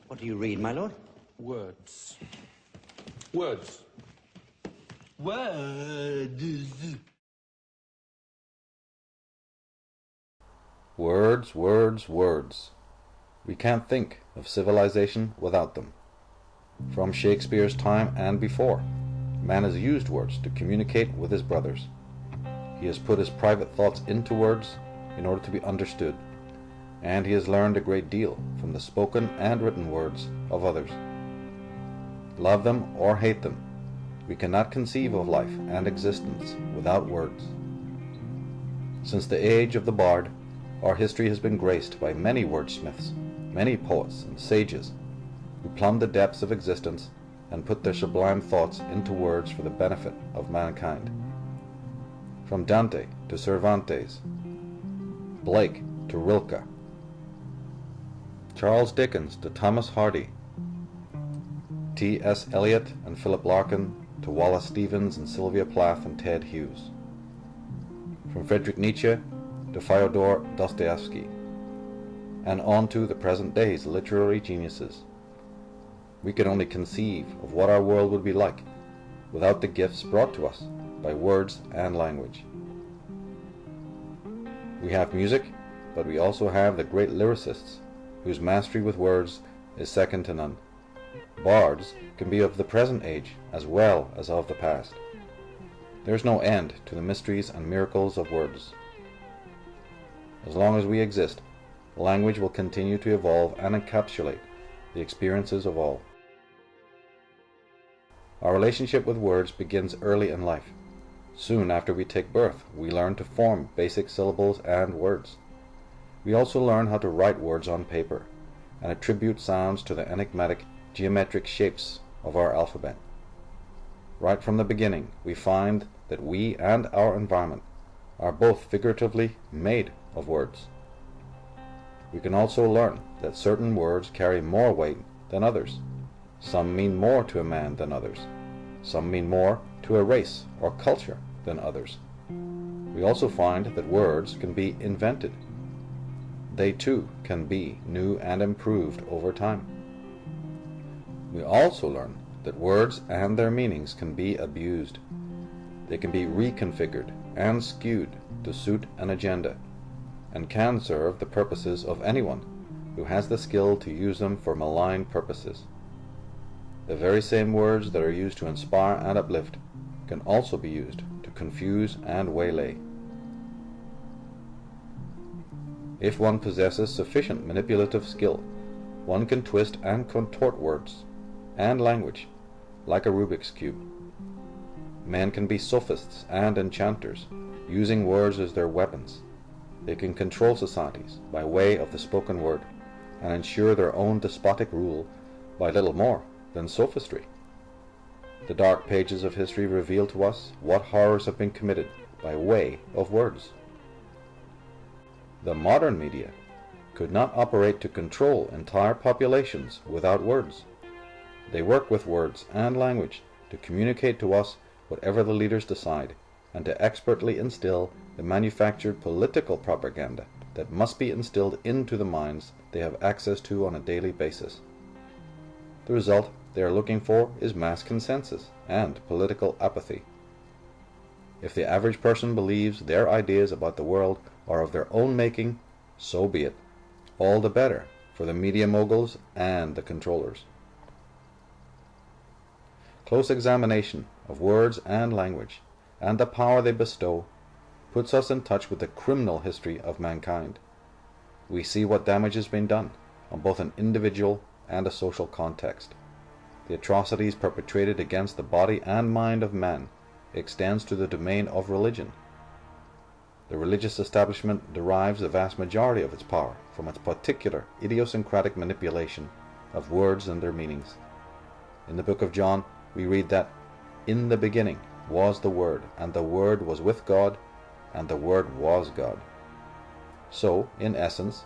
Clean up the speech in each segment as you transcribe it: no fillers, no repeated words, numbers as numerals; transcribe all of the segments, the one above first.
What do you read, my lord? Words. Words. Words. Words, words, words. We can't think of civilization without them. From Shakespeare's time and before, man has used words to communicate with his brothers. He has put his private thoughts into words in order to be understood, and he has learned a great deal from the spoken and written words of others. Love them or hate them, we cannot conceive of life and existence without words. Since the age of the bard, our history has been graced by many wordsmiths, many poets and sages, who plumbed the depths of existence and put their sublime thoughts into words for the benefit of mankind. From Dante to Cervantes, Blake to Rilke, Charles Dickens to Thomas Hardy, T.S. Eliot and Philip Larkin to Wallace Stevens and Sylvia Plath and Ted Hughes, from Friedrich Nietzsche to Fyodor Dostoevsky, and on to the present day's literary geniuses. We can only conceive of what our world would be like without the gifts brought to us by words and language. We have music, but we also have the great lyricists, whose mastery with words is second to none. Bards can be of the present age as well as of the past. There is no end to the mysteries and miracles of words. As long as we exist, language will continue to evolve and encapsulate the experiences of all. Our relationship with words begins early in life. Soon after we take birth, we learn to form basic syllables and words. We also learn how to write words on paper and attribute sounds to the enigmatic geometric shapes of our alphabet. Right from the beginning, we find that we and our environment are both figuratively made of words. We can also learn that certain words carry more weight than others. Some mean more to a man than others. Some mean more to a race or culture than others. We also find that words can be invented. They too can be new and improved over time. We also learn that words and their meanings can be abused. They can be reconfigured and skewed to suit an agenda, and can serve the purposes of anyone who has the skill to use them for malign purposes. The very same words that are used to inspire and uplift can also be used to confuse and waylay. If one possesses sufficient manipulative skill, one can twist and contort words and language like a Rubik's cube. Men can be sophists and enchanters, using words as their weapons. They can control societies by way of the spoken word and ensure their own despotic rule by little more than sophistry. The dark pages of history reveal to us what horrors have been committed by way of words. The modern media could not operate to control entire populations without words. They work with words and language to communicate to us whatever the leaders decide, and to expertly instill the manufactured political propaganda that must be instilled into the minds they have access to on a daily basis. The result they are looking for is mass consensus and political apathy. If the average person believes their ideas about the world are of their own making, so be it. All the better for the media moguls and the controllers. Close examination of words and language, and the power they bestow, puts us in touch with the criminal history of mankind. We see what damage has been done on both an individual and a social context. The atrocities perpetrated against the body and mind of man extends to the domain of religion. The religious establishment derives the vast majority of its power from its particular idiosyncratic manipulation of words and their meanings. In the book of John, we read that, "In the beginning was the Word, and the Word was with God, and the Word was God." So, in essence,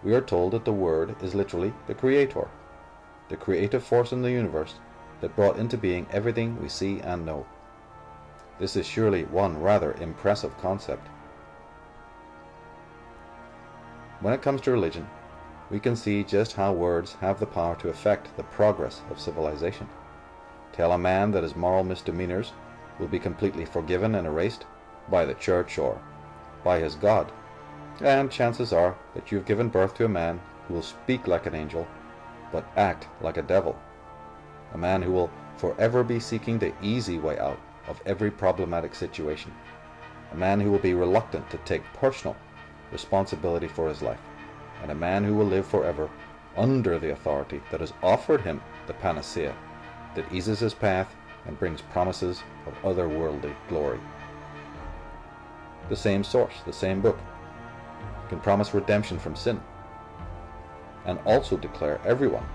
we are told that the Word is literally the Creator, the creative force in the universe that brought into being everything we see and know. This is surely one rather impressive concept. When it comes to religion, we can see just how words have the power to affect the progress of civilization. Tell a man that his moral misdemeanors will be completely forgiven and erased by the church or by his God, and chances are that you've given birth to a man who will speak like an angel but act like a devil. A man who will forever be seeking the easy way out of every problematic situation. A man who will be reluctant to take personal responsibility for his life. And a man who will live forever under the authority that has offered him the panacea that eases his path and brings promises of otherworldly glory. The same source, the same book, can promise redemption from sin, and also declare everyone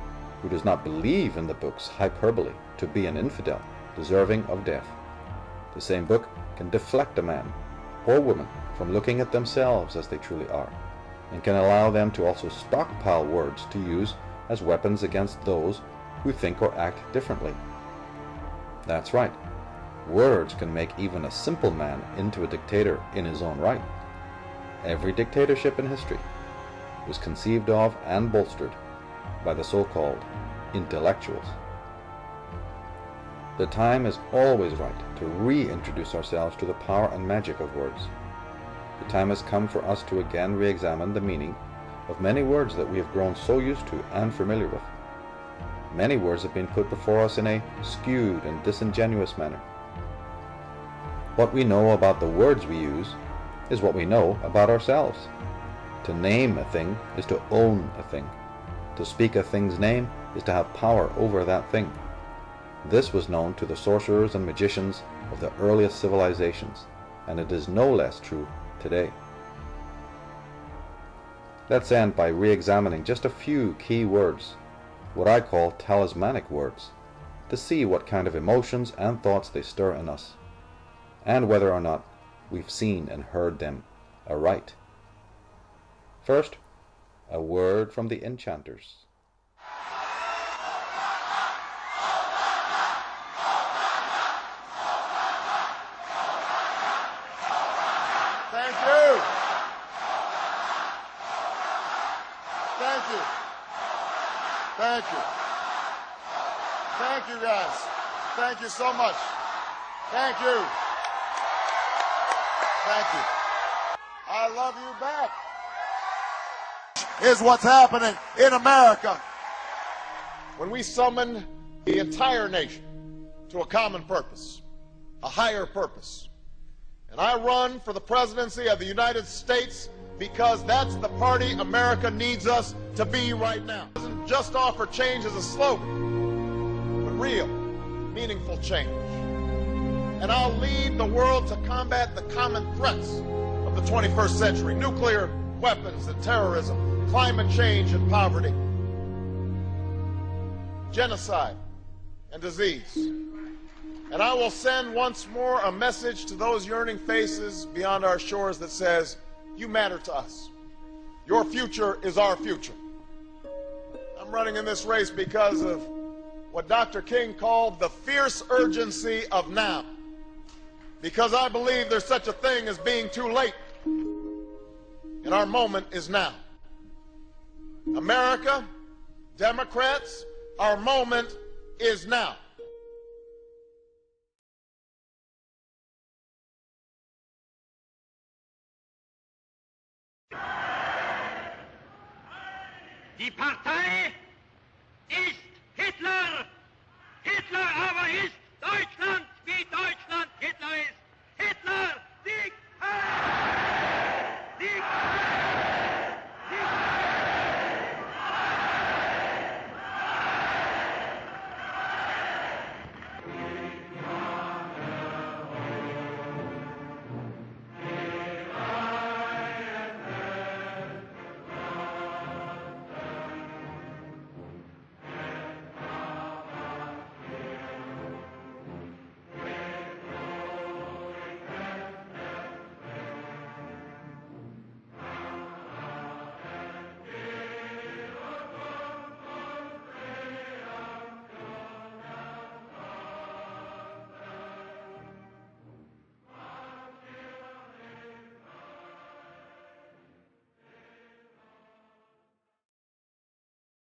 who does not believe in the book's hyperbole to be an infidel, deserving of death. The same book can deflect a man or woman from looking at themselves as they truly are, and can allow them to also stockpile words to use as weapons against those who think or act differently. That's right. Words can make even a simple man into a dictator in his own right. Every dictatorship in history was conceived of and bolstered by the so-called intellectuals. The time is always right to reintroduce ourselves to the power and magic of words. The time has come for us to again re-examine the meaning of many words that we have grown so used to and familiar with. Many words have been put before us in a skewed and disingenuous manner. What we know about the words we use is what we know about ourselves. To name a thing is to own a thing. To speak a thing's name is to have power over that thing. This was known to the sorcerers and magicians of the earliest civilizations, and it is no less true today. Let's end by re-examining just a few key words, what I call talismanic words, to see what kind of emotions and thoughts they stir in us, and whether or not we've seen and heard them aright. First, a word from the enchanters. Thank you. Thank you. Thank you. Thank you, guys. Thank you so much. Thank you. Thank you. I love you back. Is what's happening in America when we summon the entire nation to a common purpose, a higher purpose. And I run for the presidency of the United States because that's the party America needs us to be right now. It doesn't just offer change as a slogan, but real, meaningful change. And I'll lead the world to combat the common threats of the 21st century: nuclear weapons and terrorism, climate change and poverty, genocide and disease. And I will send once more a message to those yearning faces beyond our shores that says, you matter to us. Your future is our future. I'm running in this race because of what Dr. King called the fierce urgency of now. Because I believe there's such a thing as being too late. And our moment is now. America, Democrats, our moment is now. Die Partei